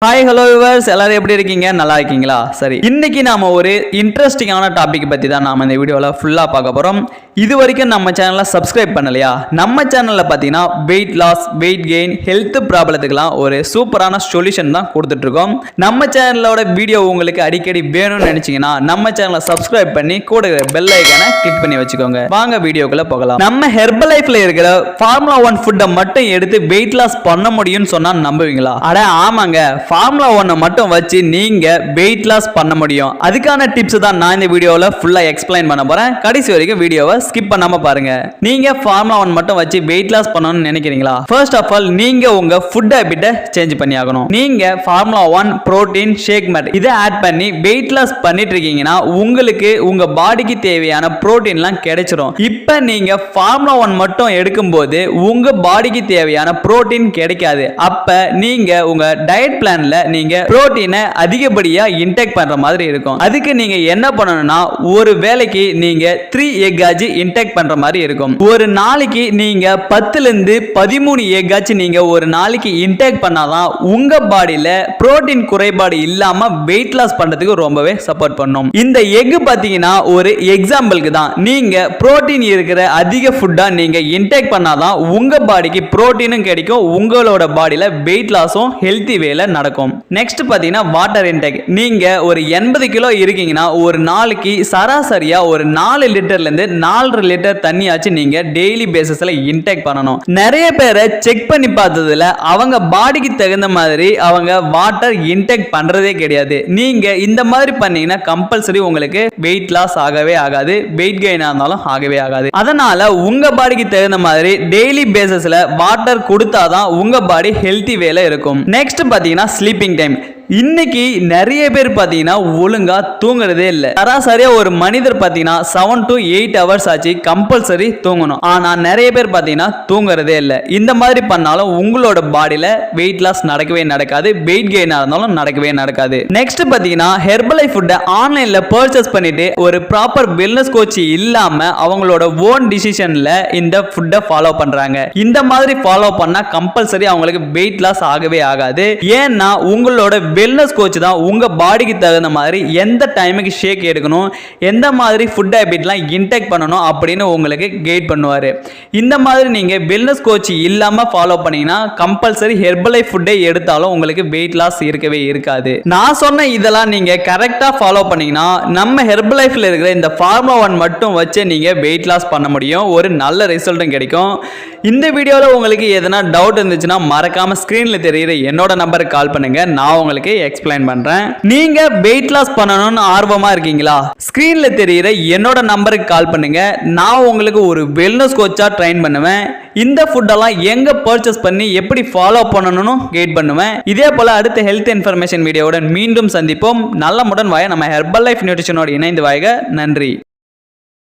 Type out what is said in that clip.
Hi hello viewers, எல்லாரும் எப்படி இருக்கீங்க? நல்லா இருக்கீங்களா? சரி, இன்னைக்கு நாம ஒரு இன்ட்ரெஸ்டிங்கான டாபிக் பத்தி தான் நாம இந்த வீடியோல ஃபுல்லா பார்க்க போறோம். இது வரைக்கும் நம்ம சேனலை சப்ஸ்கிரைப் பண்ணலையா? நம்ம சேனல்ல பார்த்தீங்கன்னா weight loss, weight gain, health ப்ராப்ளத்துக்குலாம் ஒரு சூப்பரான சொல்யூஷன் தான் கொடுத்துட்டு இருக்கோம். நம்ம சேனலோட வீடியோ உங்களுக்கு அடிக்கடி வேணும்னு நினைச்சீங்கன்னா நம்ம சேனலை சப்ஸ்கிரைப் பண்ணி கூட பெல் ஐகானை கிளிக் பண்ணி வச்சுக்கோங்க. வாங்க வீடியோக்குள்ள போகலாம். நம்ம ஹெர்பல் லைஃப்ல இருக்கிற ஃபார்முலா 1 ஃபுட்டை மட்டும் எடுத்து வெயிட் லாஸ் பண்ண முடியும்னு சொன்னா நம்புவீங்களா? அட ஆமாங்க, ஃபார்முலா 1 மட்டும் வச்சு நீங்க வெயிட் லாஸ் பண்ண முடியும். அதுக்கான டிப்ஸ் தான் நான் இந்த வீடியோல ஃபுல்லா எக்ஸ்பிளைன் பண்ண போறேன். கடைசி வரைக்கும் வீடியோவை ஸ்கிப் பண்ணாம பாருங்க. நீங்க ஃபார்முலா 1 மட்டும் வச்சு வெயிட் லாஸ் பண்ணணும்னு நினைக்கிறீங்களா? ஃபர்ஸ்ட் ஆஃப் ஆல் நீங்க உங்க ஃபுட் ஹேபிட்டை சேஞ்ச் பண்ணி ஆகணும். நீங்க ஃபார்முலா 1 புரோட்டீன் ஷேக் மேட் இதை ஆட் பண்ணி வெயிட் லாஸ் பண்ணிட்டு இருக்கீங்கன்னா உங்களுக்கு உங்க பாடிக்கு தேவையான புரோட்டீன்லாம் கிடைச்சிரும். இப்போ நீங்க ஃபார்முலா 1 மட்டும் எடுக்கும்போது உங்க பாடிக்கு தேவையான புரோட்டீன் கிடைக்காது. அப்ப நீங்க உங்க டயட் பிளான்ல நீங்க புரோட்டீனை அதிகப்படியா இன்டேக் பண்ற மாதிரி இருக்கும். அதுக்கு நீங்க என்ன பண்ணணும்னா ஒரு வேளைக்கு நீங்க 3 எக் ஆச்சு இன்டேக் பண்ற மாதிரி இருக்கும். ஒரு நாளைக்கு நீங்க 10 ல இருந்து 13 எக் ஆச்சு நீங்க ஒரு நாளைக்கு இன்டேக் பண்ணாதான் உங்க பாடியில புரோட்டீன் குறைபாடு இல்லாம வெயிட் லாஸ் பண்றதுக்கு ரொம்பவே சப்போர்ட் பண்ணும். இந்த எக் பாத்தீங்கன்னா ஒரு எக்ஸாம்பிளுக்கு தான். நீங்க புரோட்டீன் இருக்கிற அதிக ஃபுட்டா நீங்க இன்டேக் பண்ணாதான் உங்க பாடிக்கு புரோட்டீனும் கிடைக்கும், உங்களோட பாடியில வெயிட் லாஸும் ஹெல்தி வேல நடக்கும். நெக்ஸ்ட் பாத்தீங்கன்னா வாட்டர் இன்டேக். நீங்க ஒரு 80 கிலோ இருக்கீங்கன்னா ஒரு நாளைக்கு சராசரியா ஒரு 4 லிட்டர்ல இருந்து 4.5 லிட்டர் தண்ணியாச்சு நீங்க டெய்லி பேசிஸ்ல இன்டேக் பண்ணணும். நிறைய பேரை செக் பண்ணி பார்த்ததுல அவங்க பாடிக்கு தகுந்த மாதிரி அவங்க வாட்டர் இன்டேக் பண்றதே கிடையாது. நீங்க இந்த மாதிரி பண்ணீங்கன்னா கம்பல்சரி உங்களுக்கு வெயிட் லாஸ் ஆகவே ஆகாது, வெயிட் கெயின் ஆனாலும் ஆகவே ஆகாது. அதனால உங்க பாடிக்கு தகுந்த மாதிரி டெய்லி பேசிஸ்ல வாட்டர் கொடுத்தாதான் உங்க பாடி ஹெல்தி வேல இருக்கும். நெக்ஸ்ட் பாத்தீங்கன்னா ஸ்லீப்பிங் டைம். இன்னைக்கு நிறைய பேர் பாத்தீங்கன்னா ஒழுங்கா தூங்குறதே இல்லை. சராசரியா ஒரு மனிதர் பாத்தீங்கன்னா 7 to 8 ஹவர்ஸ் ஆச்சு கம்பல்சரி தூங்கணும். ஆனா நிறைய பேர் பாத்தீங்கன்னா தூங்குறதே இல்லை. இந்த மாதிரி பண்ணாலும் உங்களோட பாடியில வெயிட் லாஸ் நடக்கவே நடக்காது, வெயிட் கெயின் இருந்தாலும் நடக்கவே நடக்காது. நெக்ஸ்ட் பாத்தீங்கன்னா ஹெர்பல் லைஃப் ஃபுட்டை ஆன்லைன்ல பர்ச்சேஸ் பண்ணிட்டு ஒரு ப்ராப்பர் வெல்னஸ் கோச் இல்லாம அவங்களோட ஓன் டிசிஷன்ல இந்த ஃபுட்டை ஃபாலோ பண்றாங்க. இந்த மாதிரி ஃபாலோ பண்ணா கம்பல்சரி அவங்களுக்கு வெயிட் லாஸ் ஆகவே ஆகாது. ஏன்னா உங்களோட வெல்னஸ் கோச் தான் உங்க பாடிக்கு தகுந்த மாதிரி எந்த டைமுக்கு ஷேக் எடுக்கணும், எந்த மாதிரி ஃபுட் ஹேபிட்லாம் இன்டேக் பண்ணணும் அப்படின்னு உங்களுக்கு கைட் பண்ணுவாரு. இந்த மாதிரி நீங்க வெல்னஸ் கோச் இல்லாம ஃபாலோ பண்ணீங்கன்னா கம்பல்சரி ஹெர்பல் லைஃப் ஃபுட்டை எடுத்தாலும் உங்களுக்கு வெயிட் லாஸ் இருக்கவே இருக்காது. நான் சொன்ன இதெல்லாம் நீங்க கரெக்டா ஃபாலோ பண்ணீங்கன்னா நம்ம ஹெர்பல் லைஃப்ல இருக்கிற இந்த ஃபார்முலா 1 மட்டும் வச்சு நீங்க வெயிட் லாஸ் பண்ண முடியும், ஒரு நல்ல ரிசல்ட்டும் கிடைக்கும். இந்த வீடியோல உங்களுக்கு எதனா டவுட் இருந்துச்சுன்னா மறக்காம ஸ்கிரீன்ல தெரியுற என்னோட நம்பருக்கு கால் பண்ணுங்க, நான் உங்களுக்கு எக்ஸ்பிளைன் பண்றேன். நீங்க வெயிட் லாஸ் பண்ணணும்னு ஆர்வமா இருக்கீங்களா? ஸ்கிரீன்ல தெரியுற என்னோட நம்பருக்கு கால் பண்ணுங்க, நான் உங்களுக்கு ஒரு வெல்னஸ் கோச்சா ட்ரெயின் பண்ணுவேன். இந்த ஃபுட்டெல்லாம் எங்க பர்ச்சேஸ் பண்ணி எப்படி ஃபாலோ பண்ணணும்னு கைட் பண்ணுவேன். இதே போல அடுத்த ஹெல்த் இன்ஃபர்மேஷன் வீடியோவுடன் மீண்டும் சந்திப்போம். நல்லமுடன் வாய நம்ம ஹெர்பல் லைஃப் நியூட்ரிஷனோடு இணைந்து வாய்க. நன்றி.